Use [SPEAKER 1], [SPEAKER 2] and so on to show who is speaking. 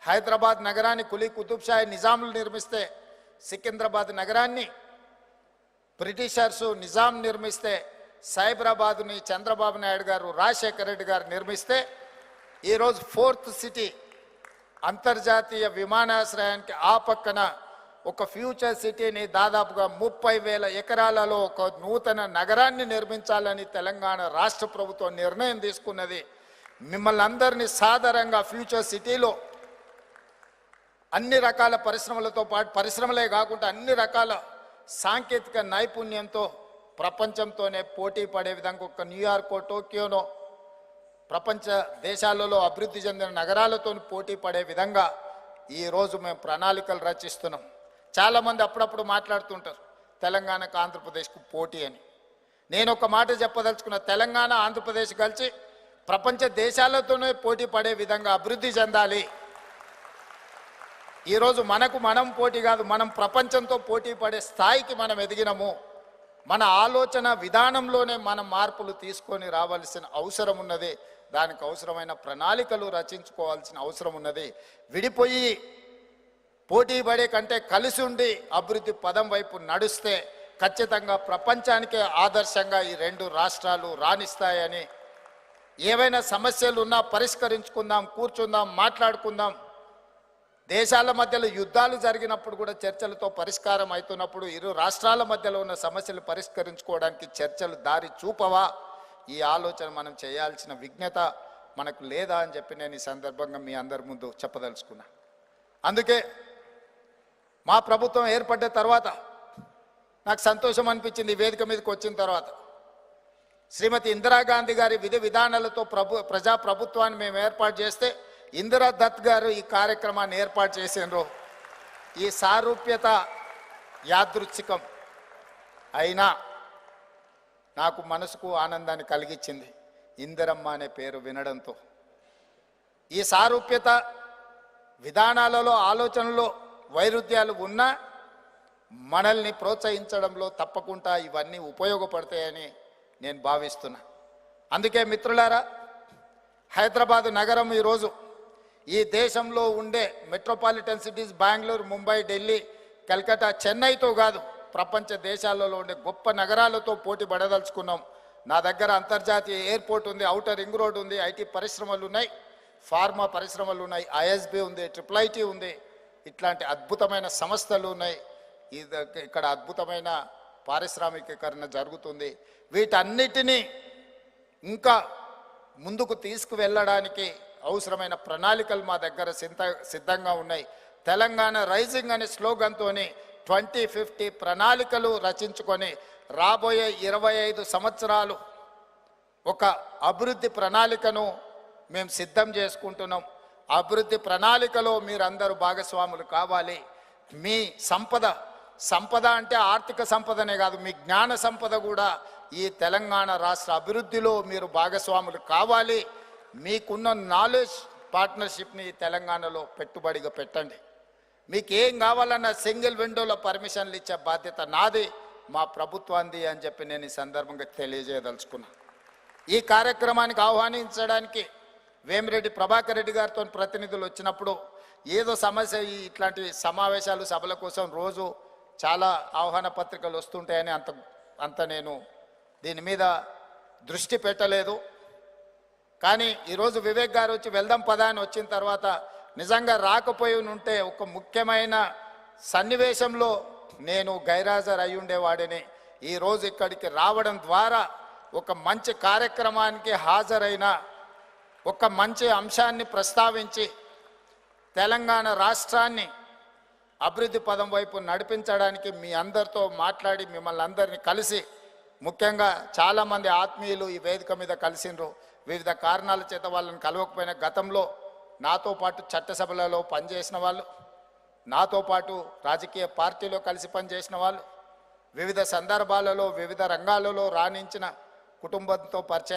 [SPEAKER 1] హైదరాబాద్ నగరాన్ని కులీ కుతుబ్షాహీ నిజాములు నిర్మిస్తే, సికింద్రాబాద్ నగరాన్ని బ్రిటిషర్సు నిజాం నిర్మిస్తే, సైబరాబాద్ని చంద్రబాబు నాయుడు గారు రాజశేఖర రెడ్డి గారు నిర్మిస్తే, ఈరోజు 4th సిటీ అంతర్జాతీయ విమానాశ్రయానికి ఆ పక్కన ఒక ఫ్యూచర్ సిటీని దాదాపుగా 30,000 ఎకరాలలో ఒక నూతన నగరాన్ని నిర్మించాలని తెలంగాణ రాష్ట్ర ప్రభుత్వం నిర్ణయం తీసుకున్నది. మిమ్మల్ని అందరినీ సాధారణంగా ఫ్యూచర్ సిటీలో అన్ని రకాల పరిశ్రమలతో పాటు, పరిశ్రమలే కాకుండా అన్ని రకాల సాంకేతిక నైపుణ్యంతో ప్రపంచంతోనే పోటీ పడే విధంగా ఒక న్యూయార్కో, టోక్యోనో ప్రపంచ దేశాలలో అభివృద్ధి చెందిన నగరాలతో పోటీ పడే విధంగా ఈరోజు మేము ప్రణాళికలు రచిస్తున్నాం. చాలామంది అప్పుడప్పుడు మాట్లాడుతుంటారు తెలంగాణకు ఆంధ్రప్రదేశ్కు పోటీ అని. నేను ఒక మాట చెప్పదలుచుకున్న, తెలంగాణ ఆంధ్రప్రదేశ్ కలిసి ప్రపంచ దేశాలతోనే పోటీ పడే విధంగా అభివృద్ధి చెందాలి. ఈరోజు మనకు మనం పోటీ కాదు, మనం ప్రపంచంతో పోటీ పడే స్థాయికి మనం ఎదిగినాము. మన ఆలోచన విధానంలోనే మనం మార్పులు తీసుకొని రావాల్సిన అవసరం ఉన్నది. దానికి అవసరమైన ప్రణాళికలు రచించుకోవాల్సిన అవసరం ఉన్నది. విడిపోయి పోటీ పడే కంటే కలిసి ఉండి అభివృద్ధి పదం వైపు నడుస్తే ఖచ్చితంగా ప్రపంచానికే ఆదర్శంగా ఈ 2 రాష్ట్రాలు రాణిస్తాయని, ఏవైనా సమస్యలు ఉన్నా పరిష్కరించుకుందాం, కూర్చుందాం, మాట్లాడుకుందాం. దేశాల మధ్యలో యుద్ధాలు జరిగినప్పుడు కూడా చర్చలతో పరిష్కారం అవుతున్నప్పుడు ఇరు రాష్ట్రాల మధ్యలో ఉన్న సమస్యలు పరిష్కరించుకోవడానికి చర్చలు దారి చూపవా? ఈ ఆలోచన మనం చేయాల్సిన విజ్ఞత మనకు లేదా అని చెప్పి నేను ఈ సందర్భంగా మీ అందరి ముందు చెప్పదలుచుకున్నా. అందుకే మా ప్రభుత్వం ఏర్పడ్డ తర్వాత నాకు సంతోషం అనిపించింది. ఈ వేదిక మీదకి వచ్చిన తర్వాత శ్రీమతి ఇందిరాగాంధీ గారి విధి విధానాలతో ప్రజాప్రభుత్వాన్ని మేము ఏర్పాటు చేస్తే ఇందిరా దత్ గారు ఈ కార్యక్రమాన్ని ఏర్పాటు చేసినారు. ఈ సారూప్యత యాదృచ్ఛికం అయినా నాకు మనసుకు ఆనందాన్ని కలిగించింది ఇందిరమ్మ అనే పేరు వినడంతో. ఈ సారూప్యత విధానాలలో, ఆలోచనలో వైరుధ్యాలు ఉన్నా మనల్ని ప్రోత్సహించడంలో తప్పకుండా ఇవన్నీ ఉపయోగపడతాయని నేను భావిస్తున్నా. అందుకే మిత్రులారా, హైదరాబాద్ నగరం ఈరోజు ఈ దేశంలో ఉండే మెట్రోపాలిటన్ సిటీస్ బెంగళూరు, ముంబై, ఢిల్లీ, కలకత్తా, చెన్నైతో కాదు, ప్రపంచ దేశాలలో ఉండే గొప్ప నగరాలతో పోటీ పడదలుచుకున్నాం. నా దగ్గర అంతర్జాతీయ ఎయిర్పోర్ట్ ఉంది, ఔటర్ రింగ్ రోడ్ ఉంది, ఐటీ పరిశ్రమలు ఉన్నాయి, ఫార్మా పరిశ్రమలు ఉన్నాయి, ఐఎస్బి ఉంది, IIIT ఉంది. ఇట్లాంటి అద్భుతమైన సంస్థలు ఉన్నాయి. ఇక్కడ అద్భుతమైన పారిశ్రామికీకరణ జరుగుతుంది. వీటన్నిటినీ ఇంకా ముందుకు తీసుకువెళ్ళడానికి అవసరమైన ప్రణాళికలు మా దగ్గర సిద్ధంగా ఉన్నాయి. తెలంగాణ రైజింగ్ అనే స్లోగన్తో 2050 ప్రణాళికలు రచించుకొని రాబోయే 25 సంవత్సరాలు ఒక అభివృద్ధి ప్రణాళికను మేము సిద్ధం చేసుకుంటున్నాం. అభివృద్ధి ప్రణాళికలో మీరందరూ భాగస్వాములు కావాలి. మీ సంపద అంటే ఆర్థిక సంపదనే కాదు, మీ జ్ఞాన సంపద కూడా ఈ తెలంగాణ రాష్ట్ర అభివృద్ధిలో మీరు భాగస్వాములు కావాలి. మీకున్న నాలెడ్జ్ పార్ట్నర్షిప్ని తెలంగాణలో పెట్టుబడిగా పెట్టండి. మీకు ఏం కావాలన్నా సింగిల్ విండోలో పర్మిషన్లు ఇచ్చే బాధ్యత నాది, మా ప్రభుత్వాన్ని అని చెప్పి నేను ఈ సందర్భంగా తెలియజేయదలుచుకున్నా. ఈ కార్యక్రమానికి ఆహ్వానించడానికి వేమిరెడ్డి ప్రభాకర్ రెడ్డి గారితో ప్రతినిధులు వచ్చినప్పుడు ఏదో సమస్య, ఇట్లాంటి సమావేశాలు సభల కోసం రోజు చాలా ఆహ్వాన పత్రికలు వస్తుంటాయని అంత నేను దీని మీద దృష్టి పెట్టలేదు. కానీ ఈరోజు వివేక్ గారు వచ్చి వెళ్దాం పదా అని వచ్చిన తర్వాత నిజంగా రాకపోయి ఉంటే ఒక ముఖ్యమైన సన్నివేశంలో నేను గైరాజర్ అయి ఉండేవాడిని. ఈరోజు ఇక్కడికి రావడం ద్వారా ఒక మంచి కార్యక్రమానికి హాజరైన, ఒక మంచి అంశాన్ని ప్రస్తావించి తెలంగాణ రాష్ట్రాన్ని అభివృద్ధి పదం వైపు నడిపించడానికి మీ అందరితో మాట్లాడి మిమ్మల్ని అందరినీ కలిసి, ముఖ్యంగా చాలామంది ఆత్మీయులు ఈ వేదిక మీద కలిసిండ్రు. వివిధ కారణాల చేత వాళ్ళని కలవకపోయిన గతంలో నాతో పాటు చట్టసభలలో పనిచేసిన వాళ్ళు, నాతో పాటు రాజకీయ పార్టీలో కలిసి పనిచేసిన వాళ్ళు, వివిధ సందర్భాలలో వివిధ రంగాలలో రాణించిన కుటుంబంతో పరిచయం